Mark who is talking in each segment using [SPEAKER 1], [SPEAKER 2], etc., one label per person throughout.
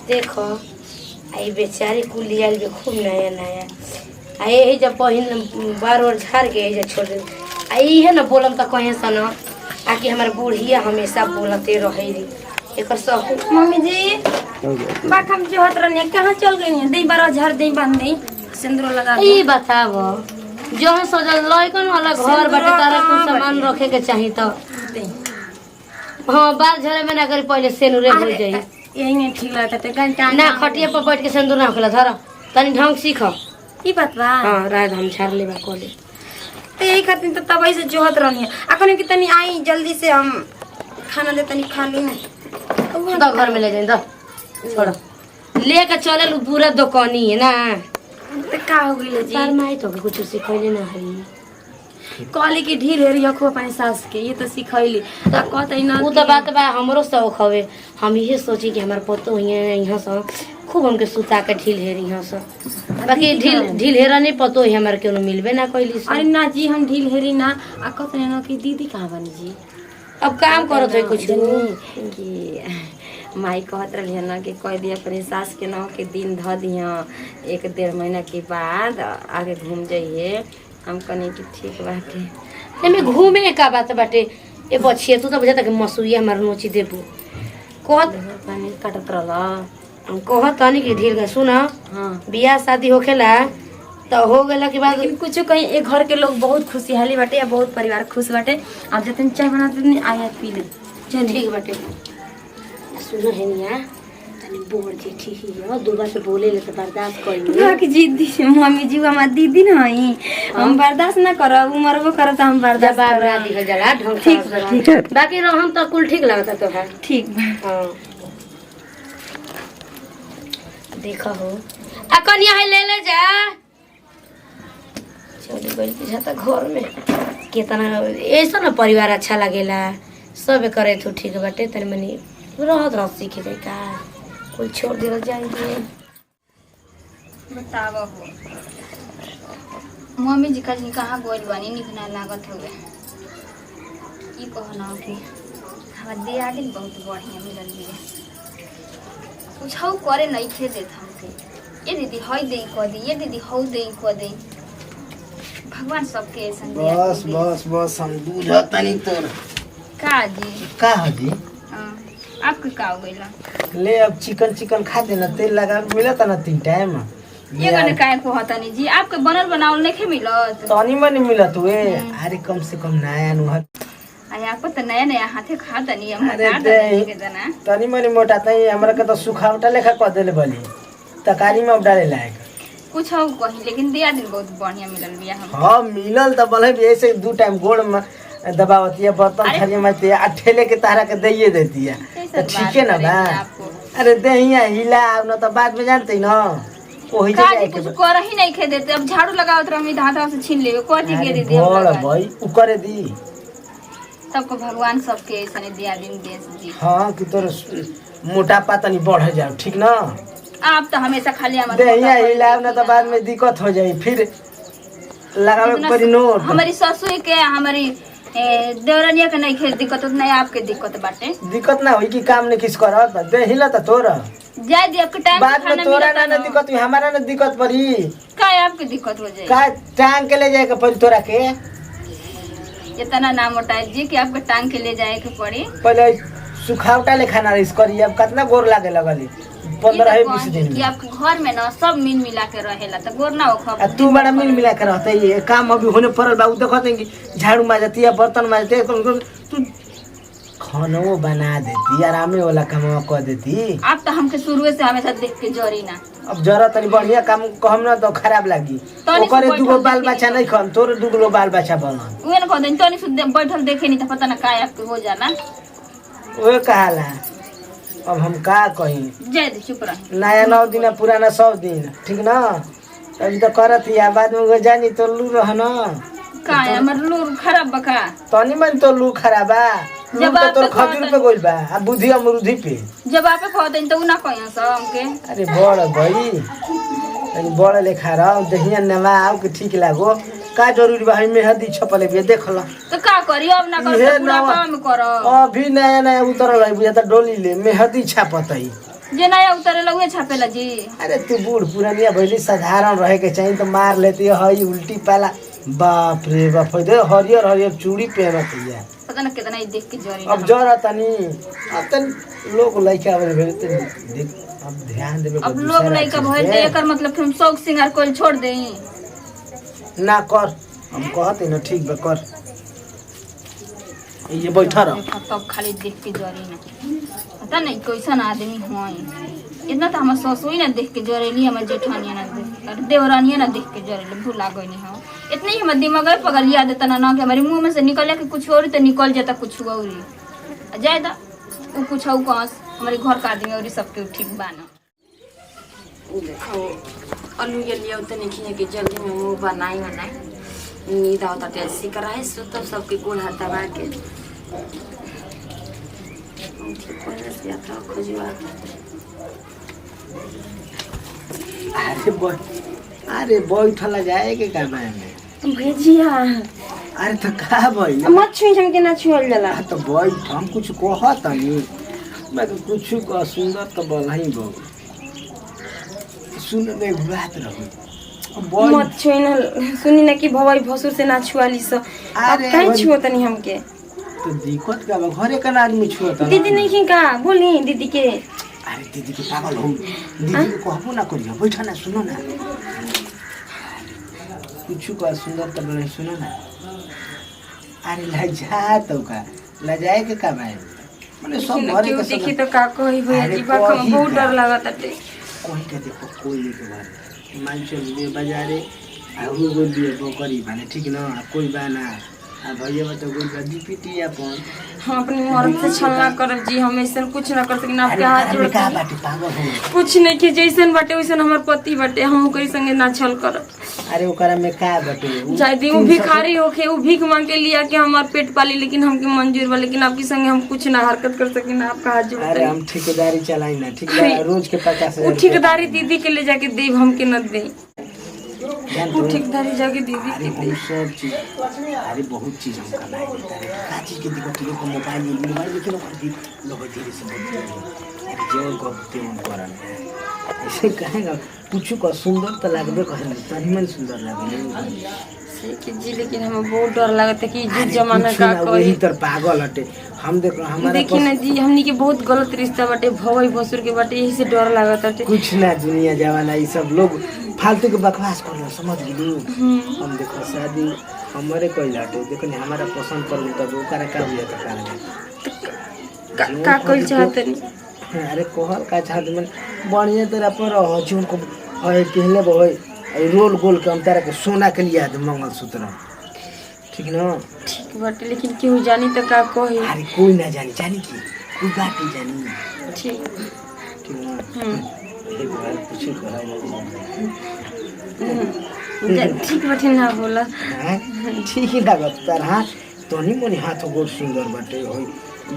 [SPEAKER 1] देखो आई बेचारी कुली आयल भी खूब नया नया आई जब पहिन बार बार झाड़ के जब छोड़ दे आई है ना बोलम तो कहे सन आकि हमार बूढ़िया हमेशा बोलते रहे एक सब
[SPEAKER 2] मम्मी जी बात हम जो हत रहनी कहाँ चल गई है दई बार झाड़ दई बांध दई सिंदूर लगा
[SPEAKER 1] ई बताव जो हम सोचल लइकन वाला घर बाटे तारा कुछ सामान रखे के चाही तो हाँ बाल झड़े में ना करी पहले सेनुरे हो जाई
[SPEAKER 2] यही नहीं ठीक लगता ते घंटा
[SPEAKER 1] ना खटिया पर बैठ के सिंदूर ना खोला धर तनी ढंग सीख
[SPEAKER 2] ई बात बा
[SPEAKER 1] हां रात हम छाड़ लेबा कोले
[SPEAKER 2] ते यही खातिर तो तब से जोहत रहनी है अखन कि तनी आई जल्दी से हम खाना दे तनी खा ली
[SPEAKER 1] तो घर में ले जाई द छोड़ लेके चले लू पूरा दुकानी है ना
[SPEAKER 2] ते का हो गइल जी
[SPEAKER 1] तार माई तो कुछ सिखैले ना है
[SPEAKER 2] कॉली की ढील हेरी रखो अपने सास के ये तो सिखैली आ कहते ना
[SPEAKER 1] उ तो बात बा हमरो शौक हवे हम ये सोची कि हमार पतो यहाँ से खूब हमके सुता के ढील हेरी यहाँ से बाकी ढील हेरा नहीं पतो है हमार केनो मिलबे ना कइली
[SPEAKER 2] अरे ना जी हम ढील हेरी ना आ कहते ना कि दीदी कहाँ बनी जी
[SPEAKER 1] अब काम करत है कुछ
[SPEAKER 2] कि माई कहत रही ना कि कह दिया अपने सास के ना के दिन ध दिया 1-1.5 महीना के बाद आगे घूम जाइए हम कहनी कि ठीक बाटे
[SPEAKER 1] एमे घूमे का बात बाटे ए बछिए तू तो बुझा तक मसूइया हमार नोची देबू कहत
[SPEAKER 2] पानी काटत रहला
[SPEAKER 1] हम कहत तनी कि ढील के सुन
[SPEAKER 2] हाँ
[SPEAKER 1] बियाह शादी होखेला तो हो गेला के बाद
[SPEAKER 2] लेकिन कुछ कहीं एक घर के लोग बहुत खुशहाली बाटे या बहुत परिवार खुश बाटे आप जतन चाय बनाते नहीं आया पी ले
[SPEAKER 1] चल ठीक बाटे सुनो है निया तनी बोल के ठीक है दूबा से बोले ले तो बर्दाश्त करी
[SPEAKER 2] ना कि जिद्दी मम्मी जी हमार दीदी नहीं हम बर्दाश्त ना करब उमरबो करब तो हम बर्दाश्त
[SPEAKER 1] जवाब रा दिखल जाला ढंग से
[SPEAKER 2] ठीक है
[SPEAKER 1] बाकी रहम तो कुल ठीक लगता तो है
[SPEAKER 2] ठीक बा
[SPEAKER 1] हां देखो हो आ कन्या है ले ले जा चली गई के जाता घर में कितना ऐसा ना परिवार अच्छा लगेला सब करे तो ठीक बाटे तनी मनी रहत रह सीखे दे का कोई छोड़ दे जाएंगे
[SPEAKER 3] बताव हो मम्मी जी का कहाँ गोल बनी निक ना लागत हो ई कहना कि हमार दियादिन बहुत बढ़िया मिलल बिया कुछ करे नहीं खे देत हमके ये दीदी हई दे कह दी ये दीदी हौ दे कह दे भगवान सबके ऐसा
[SPEAKER 4] बस बस बस हम बुझत तनी तोर
[SPEAKER 3] का जी
[SPEAKER 4] का हजी
[SPEAKER 3] आपके का हो गइला
[SPEAKER 4] ले अब चिकन खा देना तेल लगा के मिलत ना 3 टाइम
[SPEAKER 3] ये गने काहे को हतनी जी आपके बनल बनावल नहीं खे मिलत
[SPEAKER 4] तनी मनी मिलत हुए अरे कम से कम नया नुहत
[SPEAKER 3] अरे आपको तो नया नया हाथे खा दनी हम
[SPEAKER 4] अरे
[SPEAKER 3] बता दनी के जना
[SPEAKER 4] तनी मनी मोटा तई हमरा के तो सुखावटा लेखा क देले बली तकारी में अब डाले लायक
[SPEAKER 3] कुछ हो कही लेकिन दिया दिन बहुत बढ़िया मिलल बिया हम
[SPEAKER 4] हां मिलल त बले ऐसे 2 टाइम गोड़ में दबावती है बर्तन थाली में आ ठेले के तारा के दइए देती है तो ठीक है ना बा अरे दहिया हिला न तो बाद में जानते ना ओही
[SPEAKER 3] का
[SPEAKER 4] जाए
[SPEAKER 3] जी कुछ कर ही नहीं खे देते अब झाड़ू लगावत रहमी धाधा से छीन लेबे कोठी के दे दे
[SPEAKER 4] बोल भाई उ करे दी
[SPEAKER 3] सबको भगवान सबके ऐसे दिया दिन देश दी
[SPEAKER 4] हां कि तोर मोटापा तनी बढ़ जाओ ठीक ना
[SPEAKER 3] आप तो हमेशा खाली हमारे
[SPEAKER 4] दहिया हिला न तो बाद में दिक्कत हो जाई फिर लगावे पड़ी नोट
[SPEAKER 3] हमारी ससुर के हमारी देवरनिया के नहीं खेल दिक्कत नहीं आपके दिक्कत बाटे
[SPEAKER 4] दिक्कत ना होई कि काम नहीं किस करत दे हिला त तोरा
[SPEAKER 3] जाय दी आपके टाइम
[SPEAKER 4] बाद में तोरा ना दिक्कत हुई हमारा ना दिक्कत पड़ी
[SPEAKER 3] का आपके दिक्कत हो जाए
[SPEAKER 4] का टांग के ले जाए के पड़ी तोरा के
[SPEAKER 3] इतना ना मोटा है जी कि आपके टांग के ले जाए के पड़ी
[SPEAKER 4] पहले सुखावटा ले खाना रिस करी अब कितना गोर लागे लगली 15-20 दिन
[SPEAKER 3] कि आपके घर में ना सब मिल मिला के रहेला तो गोर ना हो
[SPEAKER 4] आ तू बड़ा मिल मिला के रहते ये काम अभी होने पड़ल बा उ देखत है कि झाड़ू मारती है बर्तन मारती है तू खानो बना देती आरामे वाला काम कर देती
[SPEAKER 3] आप तो हमके शुरू से हमेशा देख के जरी ना
[SPEAKER 4] अब जरा तनी बढ़िया काम कहम ना तो खराब लागी ओकरे दुगो बाल बच्चा नहीं खन तोर दुगो बाल बच्चा बनन
[SPEAKER 3] उहे न कहदेन तनी से बैठल देखे नहीं तो पता ना का आपके हो जाला
[SPEAKER 4] ओए कहाला अब हम का कही
[SPEAKER 3] जय दे चुप रह
[SPEAKER 4] नया 9 दिन पुराना 100 दिन ठीक ना अभी तो करत ही बाद में जानी तो लू रह ना
[SPEAKER 3] का हमर लूर खराब बका
[SPEAKER 4] तनी मन तो लू खराबा
[SPEAKER 3] जब
[SPEAKER 4] तो तोर खजूर पे गोइल बा आ बुद्धि अमरूदी पे
[SPEAKER 3] जब आपे कहदेन तो उ ना कहियो सब हमके
[SPEAKER 4] अरे बड़ भाई अरे बड़ लेखा रह दहिया नवा आउ के ठीक लागो का जरूरी बा मेहंदी छपले बे देख ल
[SPEAKER 3] तो का करी अब ना कर
[SPEAKER 4] इहे
[SPEAKER 3] पूरा
[SPEAKER 4] नवा-
[SPEAKER 3] काम कर
[SPEAKER 4] अभी नया नया उतरल है बुझा त डोली ले मेहंदी छापतई
[SPEAKER 3] जे नया उतरेला उहे छापेला जी।
[SPEAKER 4] अरे तू बूढ़ पुरानिया भइली, साधारण रहे के चाहिए तो मार लेती है हई उल्टी पाला। बाप रे बाप, दे हरियर हरियर चूड़ी पहनत है।
[SPEAKER 3] पता ना कितना ही देख के जरी
[SPEAKER 4] अब जरा तनी अब तन लोग लइका बने भेल त देख, अब ध्यान देबे।
[SPEAKER 3] अब लोग लइका भइल त एकर मतलब कि हम शौक सिंगार कोल छोड़ देई
[SPEAKER 4] ना कर। हम कहते न ठीक बा कर, ये बैठा रह।
[SPEAKER 3] तब खाली देख के जरी ना, पता नहीं कैसन आदमी होई। इतना तो हम ससुई ना देख के जरेली, हम जेठानिया ना देख, अरे देवरानिया ना देख के जरेली, भूला गईनी हम। इतने ही हम दिमाग में पगलिया देता ना कि हमारे मुंह में से निकले कि कुछ और तो निकल जाता कुछ और ही जायदा वो कुछ हो कहाँ हमारे घर का आदमी और सबके ठीक बाना।
[SPEAKER 2] देखो आलू ये लिया उतने खिए कि जल्दी में मुंह बनाई नींद आवता टेसी कराए सो तब सबके गोल हाथ दबा के खोजवा।
[SPEAKER 4] अरे बैठला जाए के का में
[SPEAKER 2] भेजिया।
[SPEAKER 4] अरे तो का भाई
[SPEAKER 2] मत छुई हम के ना छुअल जाला।
[SPEAKER 4] तो बैठ, हम कुछ कहत नहीं, मैं तो कुछ का सुंदर तो बोलही बो सुन में बात रहो।
[SPEAKER 2] मत छुई ना, सुनी ना कि भवाई भसुर से ना छुआली सो। अब काहे छुओ तनी हमके
[SPEAKER 4] तो दिक्कत का घरे का आदमी छुअत
[SPEAKER 2] दीदी नहीं की का बोली दीदी के।
[SPEAKER 4] अरे दीदी के पागल हो, दीदी को कहबो ना करियो, बैठा ना सुनो ना कुछ का सुंदर तो बोले सुनो ना। अरे लजा तो का लजाए के का भाई माने सब घरे के
[SPEAKER 2] देखी तो का कोई भैया जी बा हम बहुत डर लागत है।
[SPEAKER 4] कोई के देखो कोई के बारे मान चल ले बाजारे आउ गो दिए बकरी माने ठीक ना, कोई बाना आ भैया तो गोल बाजी पीटी अपन।
[SPEAKER 2] हम अपनी मर्द से छलना करब जी, हम ऐसा कुछ ना कर सकिन। आपके हाथ जोड़
[SPEAKER 4] का बाटे पागल हो,
[SPEAKER 2] कुछ नहीं के जैसन बाटे वैसन हमर पति बाटे, हम ओकरी संगे ना छल करब।
[SPEAKER 4] अरे ओकरा में का बाटे
[SPEAKER 2] जाय दी वो भिखारी होके वो भीख मांग के लिया के हमार पेट पाली, लेकिन हमके मंजूर बा, लेकिन आपके संगे हम कुछ ना हरकत कर सकिन। आपका हाथ जोड़।
[SPEAKER 4] अरे हम ठेकेदारी चलाई ना, ठीक है रोज के 50,000
[SPEAKER 2] वो ठेकेदारी दीदी के ले जाके देव, हमके न दे। वो ठेकेदारी जाके दीदी के दे
[SPEAKER 4] सब चीज। अरे बहुत चीज हम कमाए देता है, का चीज के दिक्कत है को मोबाइल के लोग धीरे से बोलते जो गपते हम करन ऐसे कहेगा कुछ का सुंदर तो लागबे कहले तनी मन सुंदर लागे
[SPEAKER 2] से जी, लेकिन हमें बहुत डर लगता है कि इज्जत जमाना का कोई
[SPEAKER 4] वही तर पागल हटे। हम देखो हमारा
[SPEAKER 2] देखी ना जी, हमनी के बहुत गलत रिश्ता बाटे भवई भसुर के बाटे, यही से डर लागत है।
[SPEAKER 4] कुछ ना दुनिया जमाना ये सब लोग फालतू के बकवास कर लो, समझ गेलू। हम देखो शादी हमारे कोई लाटे देखो नहीं हमारा पसंद कर तब ओकरा का हुआ त
[SPEAKER 2] का कोई चाहते नहीं।
[SPEAKER 4] अरे कहल का चाहत मन बढ़िया तेरा पर जोन को पहले बोय रोल गोल के हम तारा के सोना के लिया दे मंगलसूत्र, ठीक ना
[SPEAKER 2] ठीक बाटे, लेकिन केहू जानी तो का कही।
[SPEAKER 4] अरे कोई ना जानी, जानी की कोई बात नहीं जानी,
[SPEAKER 2] ठीक
[SPEAKER 4] ठीक ना एक बार कुछ करा
[SPEAKER 2] ठीक बाटे ना बोला।
[SPEAKER 4] ठीक ही लागत तार हाथ तनी मनी हाथ गोड़ सुंदर बाटे होई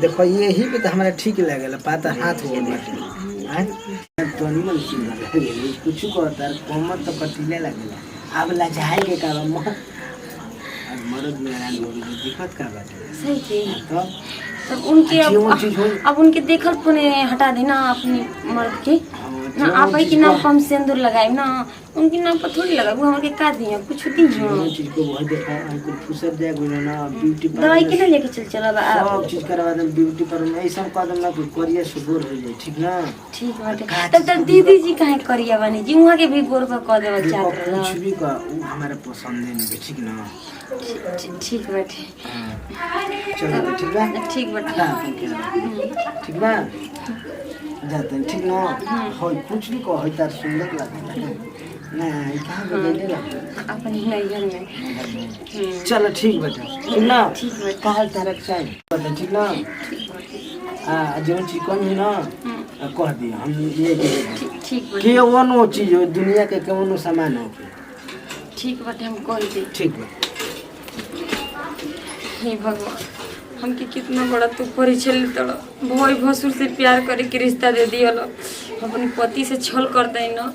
[SPEAKER 4] देखो यही पे तो हमारा ठीक लागेला पाता हाथ गोड़ बाटे हैं तनी मनी सुंदर लागेला कुछ को तार कमर तो कटिले लागेला अब ला जाए के का मर्द मेरा लोग दिक्कत का बाटे
[SPEAKER 2] सही के
[SPEAKER 4] तो
[SPEAKER 2] तब उनके अब उनके देखल पुने हटा देना अपनी मर्द के ना, आप ही के नाम पर हम सिंदूर लगाए ना, उनके नाम पर थोड़ी लगाए। वो हमारे का दिया कुछ दी
[SPEAKER 4] जो चीज को बहुत देखा कुछ फुसर दे गुना ना ब्यूटी पर
[SPEAKER 2] दवाई के ना लेके चला
[SPEAKER 4] सब चीज करवा दे ब्यूटी पर में ऐसा कदम ना कोई करिया से गोर हो जाए, ठीक ना
[SPEAKER 2] ठीक बाटे। तब दीदी जी काहे करिया बनी जी वहां के भी गोर पर क देवल चाहत रहा
[SPEAKER 4] कुछ भी का हमारा पसंद नहीं, ठीक ना
[SPEAKER 2] ठीक बाटे।
[SPEAKER 4] चलो ठीक बा
[SPEAKER 2] ठीक बाटे
[SPEAKER 4] ठीक बा जाते ठीक ना होय कुछ भी को होय तार सुंदर लगे ना ई कहां गइले लगे
[SPEAKER 2] अपनी नैहर में।
[SPEAKER 4] चलो ठीक बेटा ठीक ना
[SPEAKER 2] ठीक बाटे
[SPEAKER 4] काल तारक चाहिए बेटा ठीक ना जो चिकन है ना कह दी हम ये
[SPEAKER 2] ठीक बाटे
[SPEAKER 4] के वनो चीज हो दुनिया के कोनो सामान हो
[SPEAKER 2] ठीक बाटे हम कह दे।
[SPEAKER 4] ठीक बा
[SPEAKER 2] हे भगवान हमके कितना बड़ा तू परिचय तड़ भाई भसुर से प्यार करे के रिश्ता दे दियल, अपने पति से छल कर दे न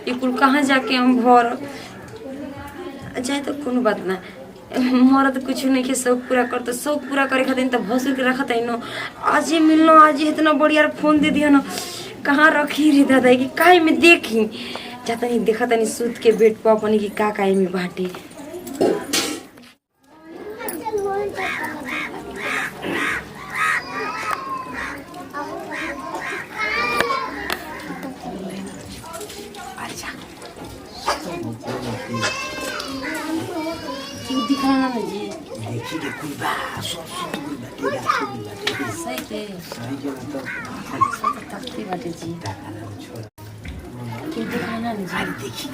[SPEAKER 2] ये कुल कहाँ जाके हम भर जाए तो कोनो बात ना मरद कुछ नहीं के शौक पूरा कर तो शौक पूरा करे खातिर तो भसुर के रखत है न। आज ये मिलना आज इतना बढ़िया फोन दे दिया न कहाँ रखी रे दादा कि काहे में देखी जाता नहीं देखा तनी सूत के बेड पर अपनी की का काहे में बाटे। दिखाना ना जी
[SPEAKER 4] देखी के कोई बा
[SPEAKER 2] सही के
[SPEAKER 4] मतलब
[SPEAKER 2] सब तकती बाटे जी कि दिखाना ना जी
[SPEAKER 4] देखी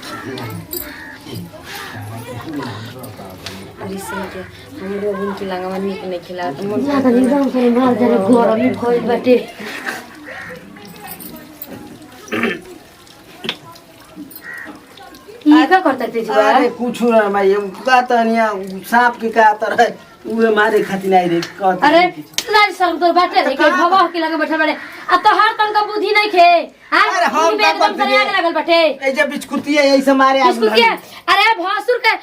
[SPEAKER 2] अरे सही के हमरो उनकी लंगवा निक नहीं खिला तो मन
[SPEAKER 1] ना तनी गांव से मार जरे घर में भइल बाटे। ई का करता ते जुआ?
[SPEAKER 4] अरे कुछ ना माई का तनिया सांप के का तरह उहे मारे खातिर आई रे कहत
[SPEAKER 1] अरे लाज शर्म तोर बाटे रे के भगह के लगे बैठल बाटे आ तो हर तन का बुद्धि नहीं खे।
[SPEAKER 4] अरे हम का
[SPEAKER 1] एकदम
[SPEAKER 4] करते
[SPEAKER 1] आग लागल बाटे
[SPEAKER 4] ए जब बिस्कुटिया ऐसे मारे
[SPEAKER 1] इसको क्या? अरे भसुर के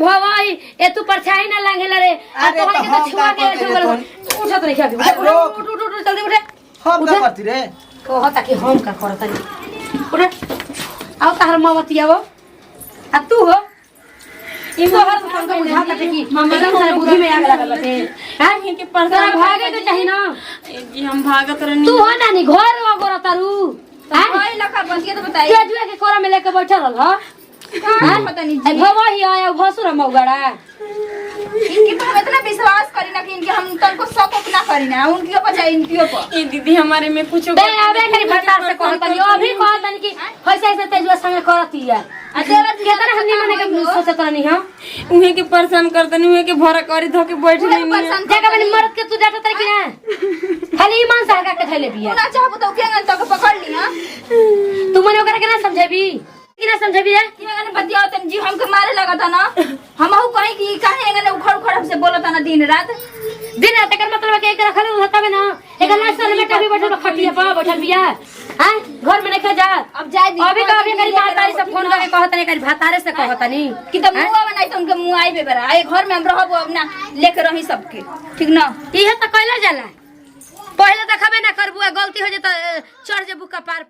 [SPEAKER 1] भवाई ए तू परछाई ना लांघेला रे आ
[SPEAKER 4] अरे
[SPEAKER 1] तो
[SPEAKER 4] तो
[SPEAKER 1] के
[SPEAKER 4] हम
[SPEAKER 1] छुआ
[SPEAKER 4] का
[SPEAKER 1] के
[SPEAKER 4] करते
[SPEAKER 1] जो उठत नहीं खाबी
[SPEAKER 4] अरे रोक।
[SPEAKER 1] उठ जल्दी उठे
[SPEAKER 4] हम का करती रे
[SPEAKER 1] कहता कि हम का करता नहीं उठे आओ तार मावती आओ आ तू हो इनको हर तन का बुझाता थे कि एकदम सारे बुद्धि में आग लागल बाटे हैं
[SPEAKER 2] के
[SPEAKER 1] तोरा भागे के चाही ना
[SPEAKER 2] जी हम भागत रहनी
[SPEAKER 1] तू हो ना नी घर अगोरा तारू हैं
[SPEAKER 3] भाई लखा बंदिया तो बताइए
[SPEAKER 1] के जुए के कोरा में लेके बैठल रहल ह
[SPEAKER 3] कहाँ पता नहीं
[SPEAKER 1] ए भवा ही आया भसुर मौगड़ा
[SPEAKER 3] इनके पर हम इतना विश्वास करी ना कि इनके हम तनको शक ना करी ना उनके ऊपर चाहे इनके ऊपर
[SPEAKER 2] ये दीदी हमारे में कुछ
[SPEAKER 1] बे आवे करी भटार से कहतनी अभी कहतनी कि होइसे ऐसे तेजुआ संगे करती है केतना हमनी माने के सोचत रहनी ह
[SPEAKER 2] उहे के परेशान करतनी उहे के भरा करी धो के बैठ नहीं
[SPEAKER 1] जगह बनी मरद के तू डाटा तर कि ना खाली ईमान से हका के थैले बिया
[SPEAKER 3] ना चाहबो तो केंगन तक पकड़ ली हां
[SPEAKER 1] तू मने ओकरा के ना समझेबी कि ना समझेबी रे
[SPEAKER 3] केंगन बतिया तन जी हमके मारे लगा था ना हमहु कहीं कि काहे एंगन उखड़ उखड़ हमसे बोलत ना दिन रात
[SPEAKER 1] एकर मतलब के एक रखल होतावे ना एकर लाश साल बेटा भी बैठल खटिया पर बैठल बिया हैं घर में नहीं जा
[SPEAKER 3] अब जाए दी
[SPEAKER 1] अभी कभी करी मातारी से फोन करके कहतनी करी भातारे से कहतनी
[SPEAKER 3] कि तो मुंह बनाई तो उनके मुंह आई बेबरा आए घर में हम रहब अपना लेके रही सबके ठीक ना
[SPEAKER 1] इहे त कैला जाला पहले देखबे ना करबुआ गलती हो जे त चढ़ जेबू कपार